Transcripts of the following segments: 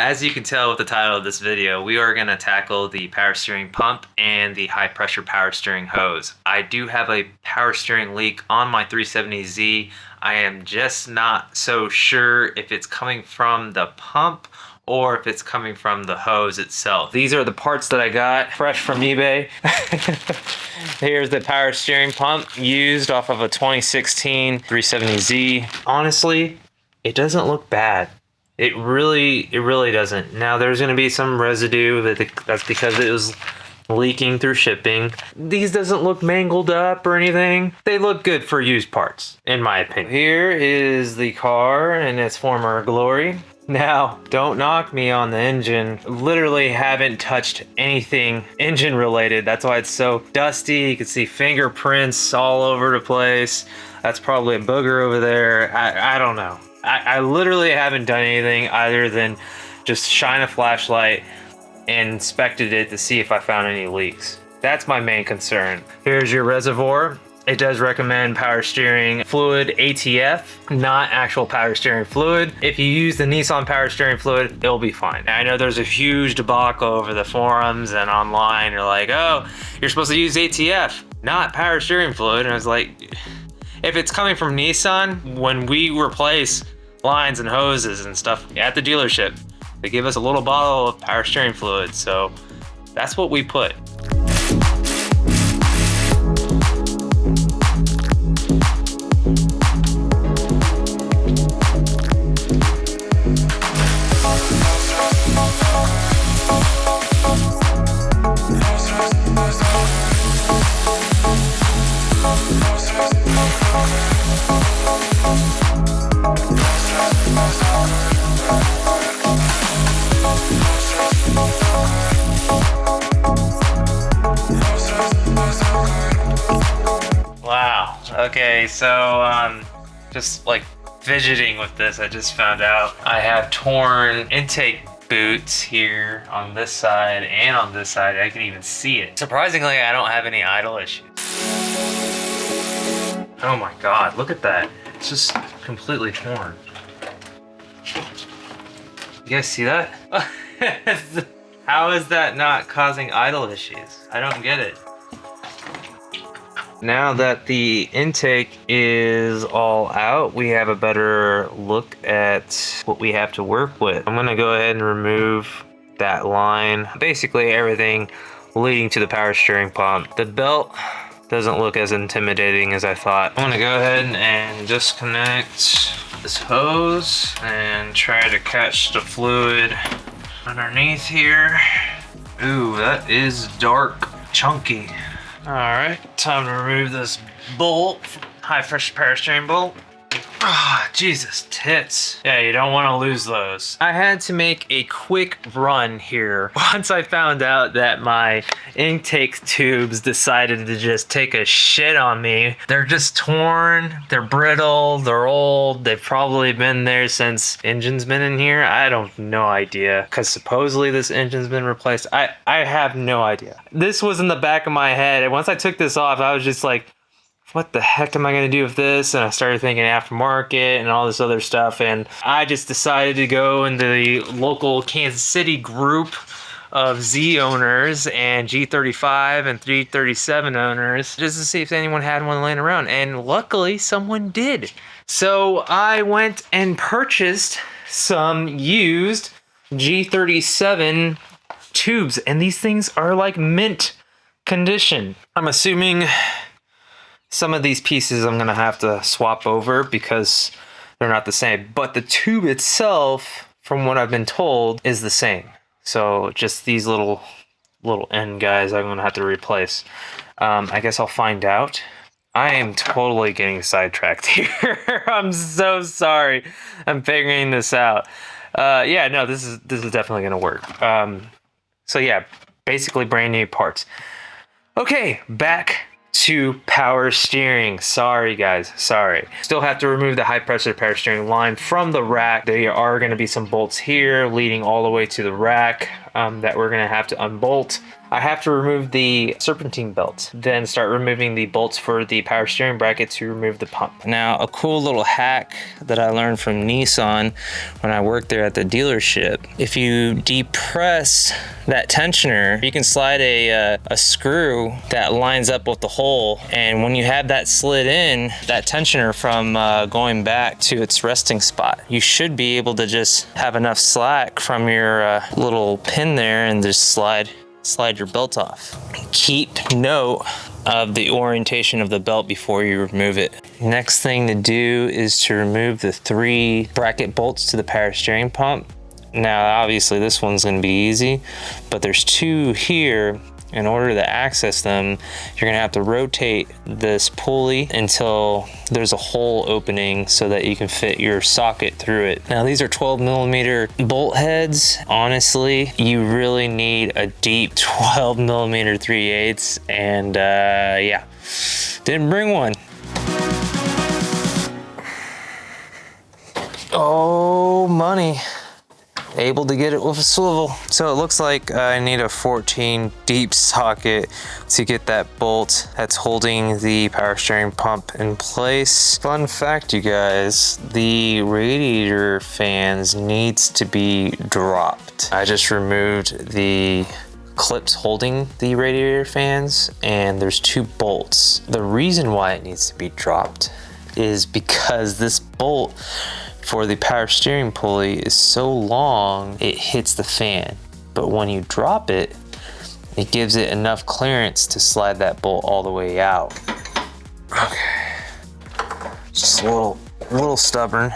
As you can tell with the title of this video, we are going to tackle the power steering pump and the high pressure power steering hose. I do have a power steering leak on my 370Z. I am just not so sure if it's coming from the pump or if it's coming from the hose itself. These are the parts that I got fresh from eBay. Here's the power steering pump used off of a 2016 370Z. Honestly, it doesn't look bad. It really doesn't. Now there's going to be some residue that's because it was leaking through shipping. These doesn't look mangled up or anything. They look good for used parts, in my opinion. Here is the car in its former glory. Now, don't knock me on the engine. Literally haven't touched anything engine related. That's why it's so dusty. You can see fingerprints all over the place. That's probably a booger over there. I don't know. I literally haven't done anything other than just shine a flashlight and inspected it to see if I found any leaks. That's my main concern. Here's your reservoir. It does recommend power steering fluid ATF, not actual power steering fluid. If you use the Nissan power steering fluid, it'll be fine. I know there's a huge debacle over the forums and online. You're like, oh, you're supposed to use ATF, not power steering fluid. And I was like, if it's coming from Nissan, when we replace lines and hoses and stuff at the dealership, they give us a little bottle of power steering fluid. So that's what we put. Wow. Okay, so just like fidgeting with this, I just found out I have torn intake boots here on this side and on this side. I can even see it. Surprisingly, I don't have any idle issues. Oh my god, look at that. It's just completely torn. You guys see that? How is that not causing idle issues? I don't get it. Now that the intake is all out, we have a better look at what we have to work with. I'm gonna go ahead and remove that line. Basically everything leading to the power steering pump. The belt doesn't look as intimidating as I thought. I'm gonna go ahead and disconnect this hose and try to catch the fluid underneath here. Ooh, that is dark, chunky. All right, time to remove this bolt, high pressure power steering bolt. Ah, oh, Jesus tits. Yeah, you don't want to lose those. I had to make a quick run here once I found out that my intake tubes decided to just take a shit on me. They're just torn, they're brittle, they're old. They've probably been there since engine's been in here. I don't no idea, because supposedly this engine's been replaced. I have no idea. This was in the back of my head, and once I took this off, I was just like, what the heck am I going to do with this? And I started thinking aftermarket and all this other stuff. And I just decided to go into the local Kansas City group of Z owners and G35 and 337 owners just to see if anyone had one laying around. And luckily someone did. So I went and purchased some used G37 tubes. And these things are like mint condition. I'm assuming some of these pieces I'm gonna have to swap over because they're not the same, but the tube itself, from what I've been told, is the same. So just these little end guys I'm gonna have to replace. I guess I'll find out. I am totally getting sidetracked here. I'm so sorry. I'm figuring this out. Yeah, no, this is definitely gonna work. So yeah, basically brand new parts. Okay, back to power steering. Sorry guys, sorry. Still have to remove the high pressure power steering line from the rack. There are going to be some bolts here leading all the way to the rack. that we're gonna have to unbolt. I have to remove the serpentine belt, then start removing the bolts for the power steering bracket to remove the pump. Now, a cool little hack that I learned from Nissan when I worked there at the dealership, if you depress that tensioner, you can slide a screw that lines up with the hole, and when you have that slid in, that tensioner from going back to its resting spot, you should be able to just have enough slack from your little pin there and just slide your belt off. Keep note of the orientation of the belt before you remove it. Next thing to do is to remove the 3 bracket bolts to the power steering pump. Now, obviously this one's gonna be easy, but there's 2 here. In order to access them, you're gonna have to rotate this pulley until there's a hole opening so that you can fit your socket through it. Now, these are 12mm bolt heads. Honestly, you really need a deep 12mm 3/8, and yeah, didn't bring one. Oh, money. Able to get it with a swivel. So it looks like I need a 14 deep socket to get that bolt that's holding the power steering pump in place. Fun fact, you guys, the radiator fans needs to be dropped. I just removed the clips holding the radiator fans, and there's 2 bolts. The reason why it needs to be dropped is because this bolt for the power steering pulley is so long it hits the fan, but when you drop it, it gives it enough clearance to slide that bolt all the way out. Okay, just a little stubborn,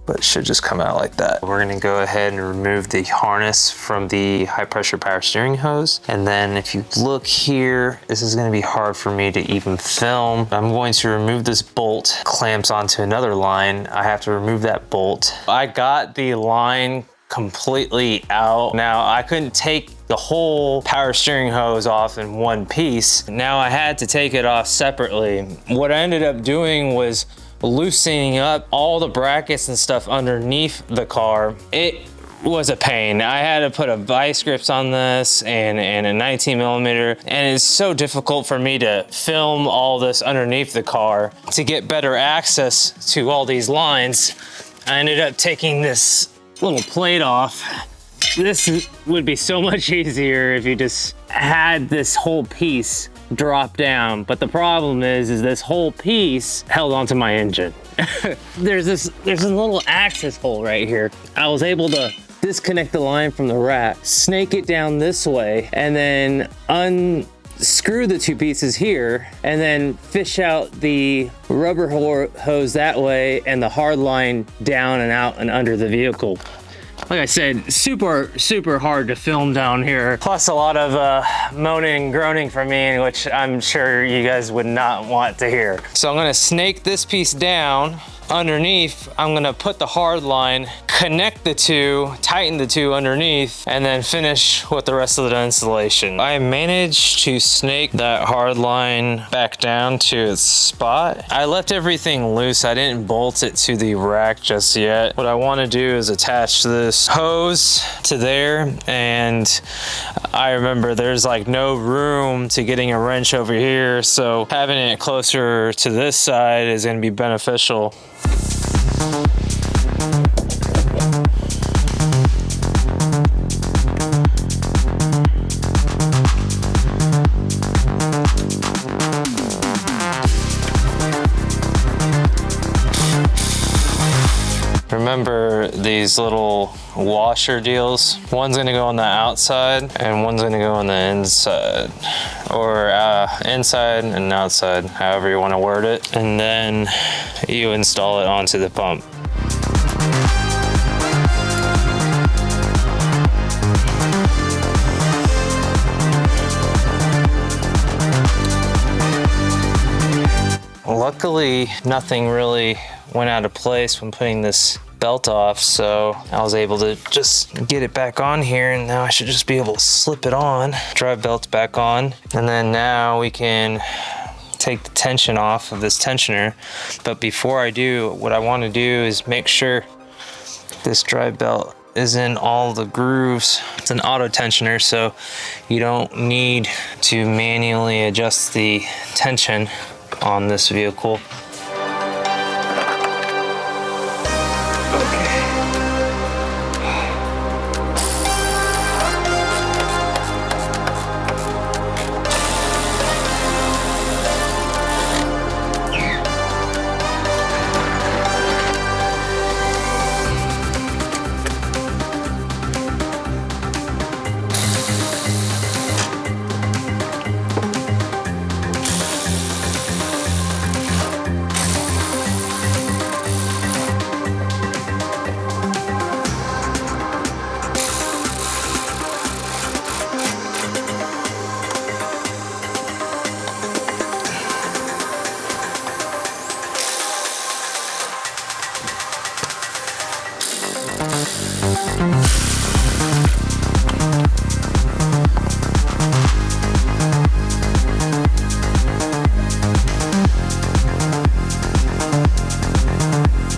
but it should just come out like that. We're gonna go ahead and remove the harness from the high pressure power steering hose. And then if you look here, this is gonna be hard for me to even film. I'm going to remove this bolt, clamps onto another line. I have to remove that bolt. I got the line completely out. Now, I couldn't take the whole power steering hose off in one piece. Now I had to take it off separately. What I ended up doing was loosening up all the brackets and stuff underneath the car. It was a pain. I had to put a vice grips on this and a 19mm, and it's so difficult for me to film all this underneath the car. To get better access to all these lines, I ended up taking this little plate off. This would be so much easier if you just had this whole piece drop down, but the problem is this whole piece held onto my engine. there's a little access hole right here. I was able to disconnect the line from the rack, snake it down this way, and then unscrew the 2 pieces here, and then fish out the rubber hose that way and the hard line down and out and under the vehicle. Like I said, super hard to film down here. Plus a lot of moaning and groaning from me, which I'm sure you guys would not want to hear. So I'm gonna snake this piece down. Underneath, I'm gonna put the hard line, connect the 2, tighten the 2 underneath, and then finish with the rest of the installation. I managed to snake that hard line back down to its spot. I left everything loose. I didn't bolt it to the rack just yet. What I wanna do is attach this hose to there, and I remember there's like no room to getting a wrench over here, so having it closer to this side is gonna be beneficial. Remember these little washer deals? One's gonna go on the outside and one's gonna go on the inside, or inside and outside, however you want to word it. And then you install it onto the pump. Luckily, nothing really went out of place when putting this belt off, so I was able to just get it back on here, and now I should just be able to slip it on. Drive belt's back on, and then now we can take the tension off of this tensioner. But before I do, what I want to do is make sure this drive belt is in all the grooves. It's an auto tensioner, so you don't need to manually adjust the tension on this vehicle.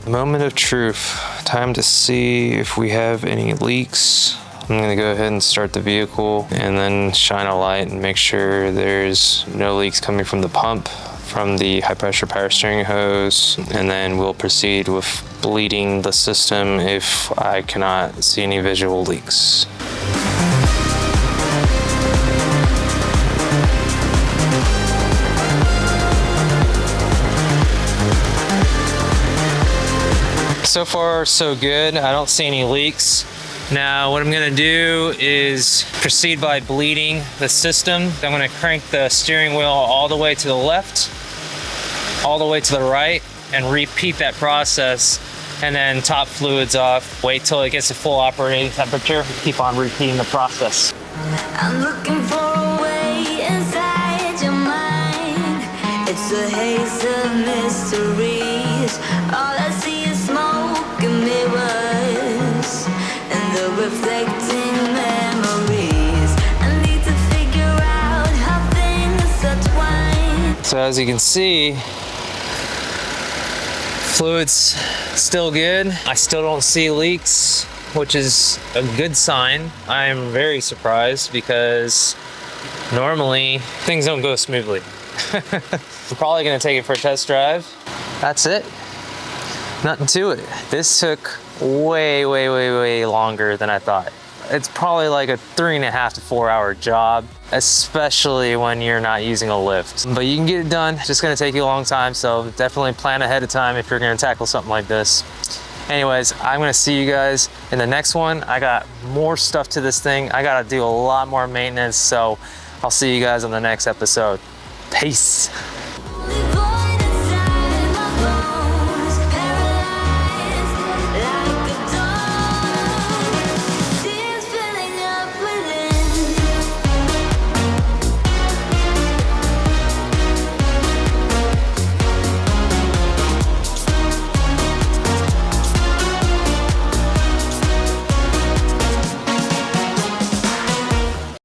Moment of truth. Time to see if we have any leaks. I'm gonna go ahead and start the vehicle and then shine a light and make sure there's no leaks coming from the pump, from the high pressure power steering hose, and then we'll proceed with bleeding the system if I cannot see any visual leaks. So far, so good. I don't see any leaks. Now, what I'm gonna do is proceed by bleeding the system. I'm gonna crank the steering wheel all the way to the left, all the way to the right, and repeat that process. And then top fluids off, wait till it gets to full operating temperature, keep on repeating the process. I'm looking for a way inside your mind. It's a haze of mysteries. All I see is smoke and mirrors and the reflecting memories. I need to figure out how things intertwine. So as you can see, fluid's still good. I still don't see leaks, which is a good sign. I'm very surprised because normally things don't go smoothly. I'm probably gonna take it for a test drive. That's it. Nothing to it. This took way longer than I thought. It's probably like a 3.5 to 4 hour job, especially when you're not using a lift. But you can get it done. It's just gonna take you a long time, so definitely plan ahead of time if you're gonna tackle something like this. Anyways, I'm gonna see you guys in the next one. I got more stuff to this thing. I gotta do a lot more maintenance, so I'll see you guys on the next episode. Peace.